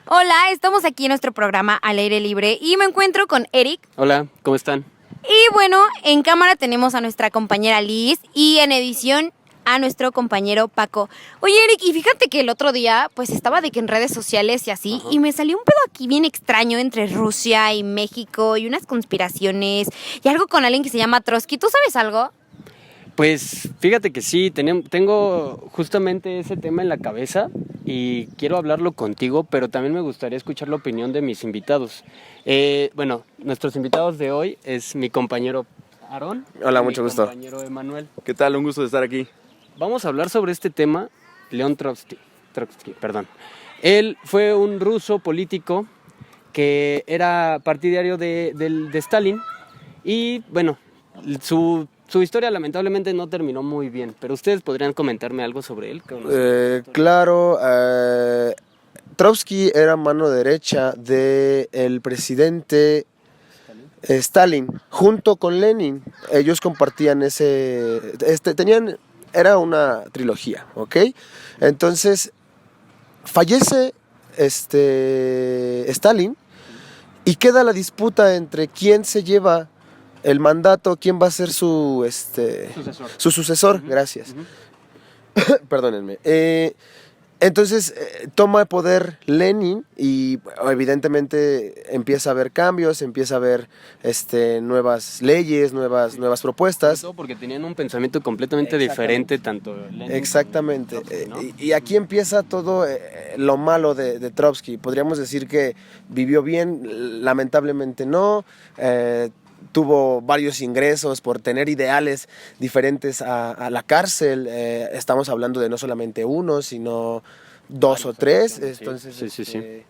Hola, estamos aquí en nuestro programa Al Aire Libre y me encuentro con Eric. Hola, ¿cómo están? Y bueno, en cámara tenemos a nuestra compañera Liz y en edición a nuestro compañero Paco. Oye, Eric, y fíjate que el otro día pues estaba de que en redes sociales y así, y me salió un pedo aquí bien extraño entre Rusia y México y unas conspiraciones y algo con alguien que se llama Trotsky. ¿Tú sabes algo? Pues fíjate que sí, tengo justamente ese tema en la cabeza y quiero hablarlo contigo, pero también me gustaría escuchar la opinión de mis invitados. Bueno, nuestros invitados de hoy es mi compañero Aarón. Hola, y mucho mi gusto. compañero Emanuel. ¿Qué tal? Un gusto de estar aquí. Vamos a hablar sobre este tema, León Trotsky, perdón. Él fue un ruso político que era partidario de Stalin y bueno, su historia lamentablemente no terminó muy bien, pero ustedes podrían comentarme algo sobre él. Claro, Trotsky era mano derecha del presidente Stalin, junto con Lenin. Ellos compartían era una trilogía, ¿ok? Entonces, fallece Stalin y queda la disputa entre quién se lleva el mandato, quién va a ser su sucesor. Gracias. Perdónenme. Entonces toma poder Lenin y evidentemente empieza a haber cambios, empieza a haber nuevas leyes, nuevas propuestas. Todo porque tenían un pensamiento completamente diferente, tanto Lenin Exactamente. como Trotsky, ¿no? Y aquí empieza todo lo malo de Trotsky. Podríamos decir que vivió bien, lamentablemente no. Tuvo varios ingresos por tener ideales diferentes a la cárcel. Estamos hablando de no solamente uno, sino dos o tres. Entonces, Sí.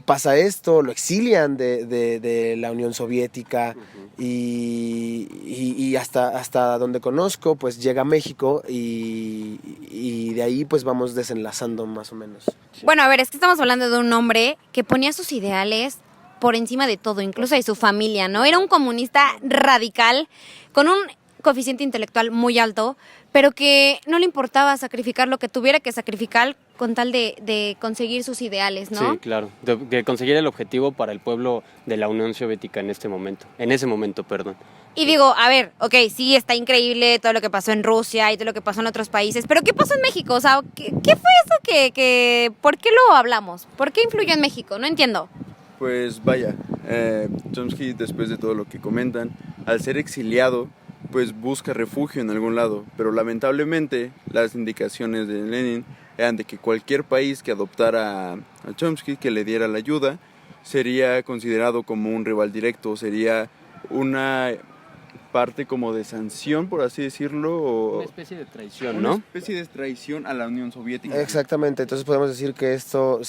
pasa esto, lo exilian de la Unión Soviética y hasta donde conozco, pues llega a México y de ahí pues vamos desenlazando más o menos. Bueno, a ver, es que estamos hablando de un hombre que ponía sus ideales por encima de todo, incluso de su familia, ¿no? Era un comunista radical, con un coeficiente intelectual muy alto, pero que no le importaba sacrificar lo que tuviera que sacrificar con tal de conseguir sus ideales, ¿no? Sí, claro, de conseguir el objetivo para el pueblo de la Unión Soviética en ese momento, perdón. Y digo, a ver, ok, sí, está increíble todo lo que pasó en Rusia y todo lo que pasó en otros países, pero ¿qué pasó en México? O sea, ¿qué fue eso ¿por qué lo hablamos? ¿Por qué influyó en México? No entiendo. Pues vaya, Chomsky, después de todo lo que comentan, al ser exiliado, pues busca refugio en algún lado, pero lamentablemente las indicaciones de Lenin eran de que cualquier país que adoptara a Chomsky, que le diera la ayuda, sería considerado como un rival directo, sería una parte como de sanción, por así decirlo, o Una especie de traición, una ¿no? especie de traición a la Unión Soviética. Exactamente, entonces podemos decir que esto,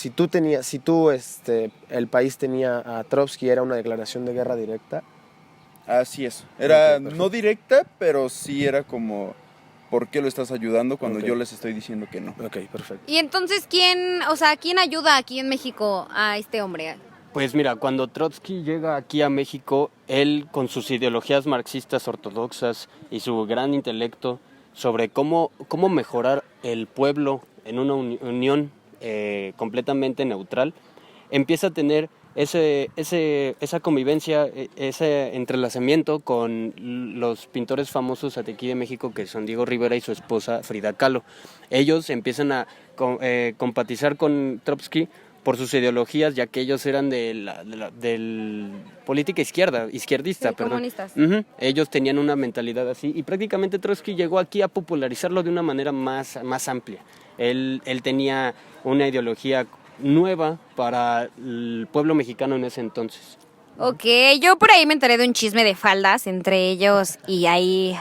el país tenía a Trotsky, era una declaración de guerra directa. Así es, era Ok, perfecto. no directa, pero sí era como, ¿por qué lo estás ayudando cuando Ok. yo les estoy diciendo que no? Ok, perfecto. Y entonces, ¿quién ayuda aquí en México a este hombre? Pues mira, cuando Trotsky llega aquí a México, él con sus ideologías marxistas ortodoxas y su gran intelecto sobre cómo mejorar el pueblo en una unión completamente neutral, empieza a tener esa convivencia, ese entrelazamiento con los pintores famosos de aquí de México, que son Diego Rivera y su esposa Frida Kahlo. Ellos empiezan a compatizar con Trotsky por sus ideologías, ya que ellos eran del política izquierdista, Sí, perdón. comunistas. Ellos tenían una mentalidad así y prácticamente Trotsky llegó aquí a popularizarlo de una manera más amplia. Él tenía una ideología nueva para el pueblo mexicano en ese entonces. Ok, yo por ahí me enteré de un chisme de faldas entre ellos y hay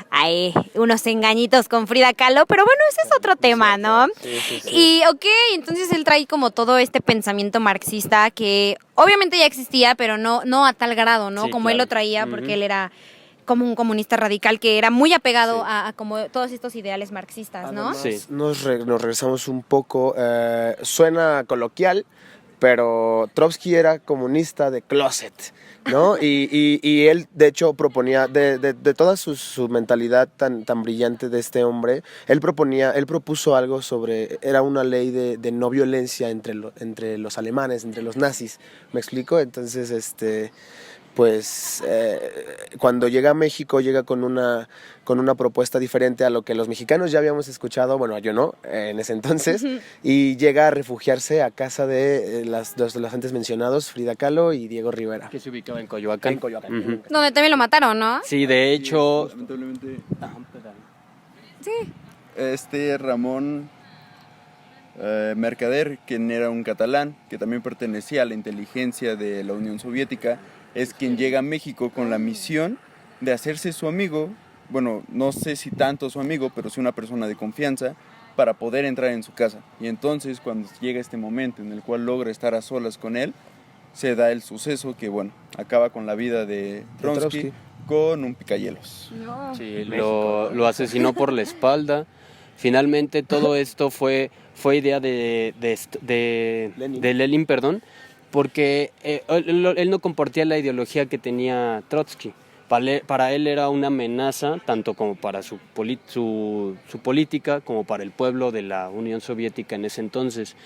unos engañitos con Frida Kahlo, pero bueno, ese es otro tema, ¿no? Sí. Y ok, entonces él trae como todo este pensamiento marxista que obviamente ya existía, pero no a tal grado, ¿no? Sí, Como él claro. lo traía, porque él era como un comunista radical que era muy apegado a como todos estos ideales marxistas, ¿no? Además, Sí. nos regresamos un poco, suena coloquial, pero Trotsky era comunista de closet, ¿no? Y él, de hecho, proponía, de toda su mentalidad tan brillante de este hombre, él propuso algo sobre, era una ley de no violencia entre los alemanes, entre los nazis, ¿me explico? Entonces, pues cuando llega a México llega con una propuesta diferente a lo que los mexicanos ya habíamos escuchado, bueno, yo no, en ese entonces, y llega a refugiarse a casa de los antes mencionados, Frida Kahlo y Diego Rivera. Que se ubicaba en Coyoacán. En Coyoacán. Ujú. Donde también lo mataron, ¿no? Sí, de hecho... Lamentablemente, Sí. Ramón Mercader, quien era un catalán, que también pertenecía a la inteligencia de la Unión Soviética, es quien llega a México con la misión de hacerse su amigo, bueno, no sé si tanto su amigo, pero sí una persona de confianza, para poder entrar en su casa. Y entonces, cuando llega este momento en el cual logra estar a solas con él, se da el suceso que, bueno, acaba con la vida de Trotsky con un picahielos. No. Sí, lo asesinó por la espalda. Finalmente todo esto fue idea de Lenin, perdón, porque él no compartía la ideología que tenía Trotsky. Para él era una amenaza tanto como para su política como para el pueblo de la Unión Soviética en ese entonces.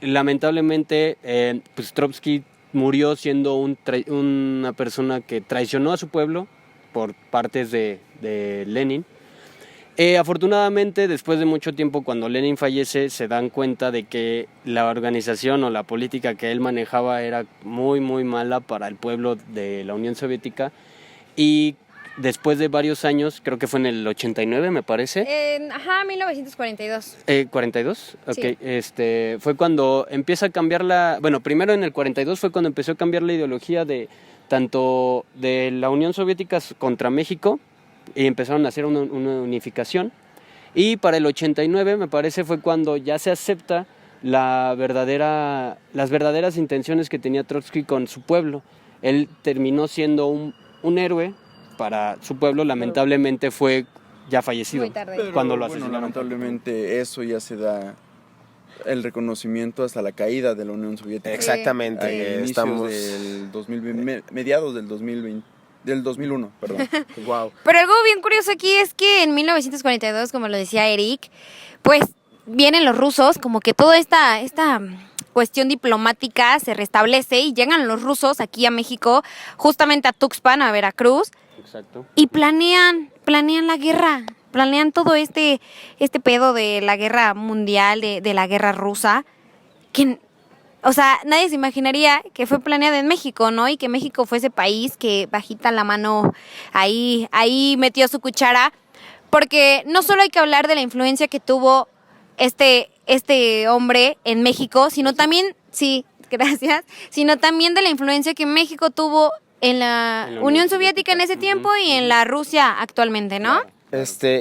Lamentablemente, pues Trotsky murió siendo una persona que traicionó a su pueblo por partes de Lenin. Afortunadamente, después de mucho tiempo, cuando Lenin fallece, se dan cuenta de que la organización o la política que él manejaba era muy, muy mala para el pueblo de la Unión Soviética. Y después de varios años, creo que fue en el 89, me parece. 1942. ¿42? Ok. Sí. Fue cuando empieza a cambiar bueno, primero en el 42 fue cuando empezó a cambiar la ideología de tanto de la Unión Soviética contra México, y empezaron a hacer una unificación. Y para el 89, me parece, fue cuando ya se acepta las verdaderas intenciones que tenía Trotsky con su pueblo. Él terminó siendo un héroe para su pueblo, lamentablemente fue ya fallecido. Muy tarde. Pero, cuando lo bueno, asesinaron. lamentablemente eso ya se da el reconocimiento hasta la caída de la Unión Soviética. Exactamente, A inicios estamos... del 2020, mediados del 2020. Del 2001, perdón. Wow. Pero algo bien curioso aquí es que en 1942, como lo decía Eric, pues vienen los rusos, como que toda esta cuestión diplomática se restablece y llegan los rusos aquí a México, justamente a Tuxpan, a Veracruz, Exacto. y planean la guerra, planean todo este pedo de la guerra mundial, de la guerra rusa, que, o sea, nadie se imaginaría que fue planeada en México, ¿no? Y que México fue ese país que bajita la mano ahí metió su cuchara, porque no solo hay que hablar de la influencia que tuvo este hombre en México, sino también, sí, gracias, sino también de la influencia que México tuvo en la Unión Soviética en ese tiempo y en la Rusia actualmente, ¿no?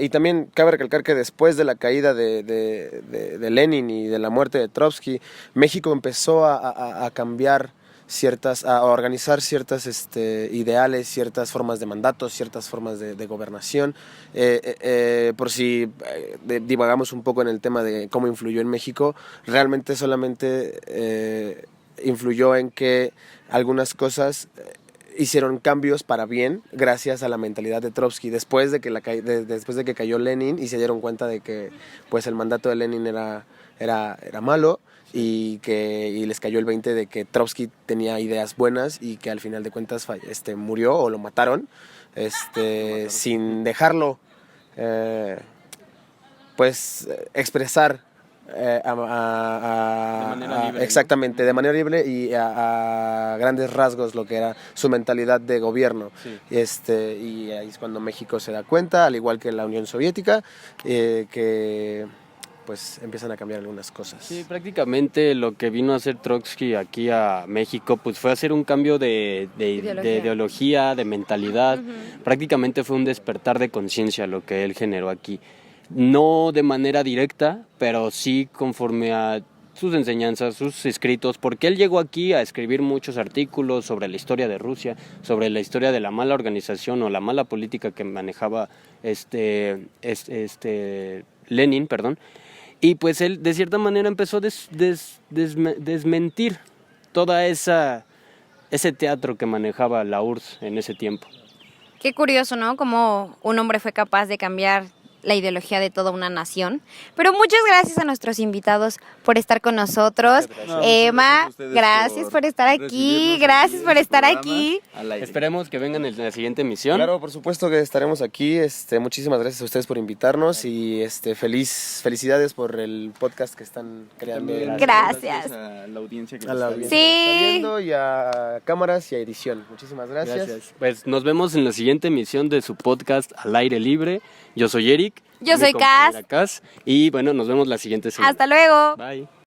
Y también cabe recalcar que después de la caída de Lenin y de la muerte de Trotsky, México empezó a cambiar a organizar ciertas ideales, ciertas formas de mandatos, ciertas formas de gobernación. Por si divagamos un poco en el tema de cómo influyó en México, realmente solamente influyó en que algunas cosas hicieron cambios para bien gracias a la mentalidad de Trotsky después de que cayó Lenin y se dieron cuenta de que pues el mandato de Lenin era malo y les cayó el 20 de que Trotsky tenía ideas buenas y que al final de cuentas murió o lo mataron sin dejarlo pues expresar de manera libre, exactamente, de manera libre y a grandes rasgos lo que era su mentalidad de gobierno. Sí. Y ahí es cuando México se da cuenta, al igual que la Unión Soviética, que pues empiezan a cambiar algunas cosas. Sí, prácticamente lo que vino a hacer Trotsky aquí a México pues fue hacer un cambio de ideología, de mentalidad. Uh-huh. Prácticamente fue un despertar de conciencia lo que él generó aquí. No de manera directa, pero sí conforme a sus enseñanzas, sus escritos, porque él llegó aquí a escribir muchos artículos sobre la historia de Rusia, sobre la historia de la mala organización o la mala política que manejaba Lenin, Y pues él de cierta manera empezó a desmentir toda ese teatro que manejaba la URSS en ese tiempo. Qué curioso, ¿no? Cómo un hombre fue capaz de cambiar la ideología de toda una nación. Pero muchas gracias a nuestros invitados por estar con nosotros. Emma, gracias por estar aquí. Gracias por estar aquí. Esperemos que vengan en la siguiente emisión. Claro, por supuesto que estaremos aquí. Muchísimas gracias a ustedes por invitarnos y felicidades por el podcast que están creando. Gracias. A la audiencia que A la nos audiencia Sí. que está viendo y a cámaras y a edición. Muchísimas gracias. Pues nos vemos en la siguiente emisión de su podcast Al Aire Libre. Yo soy Eric. Yo mi soy compañera Cas. Y bueno, nos vemos la siguiente semana. Hasta luego. Bye.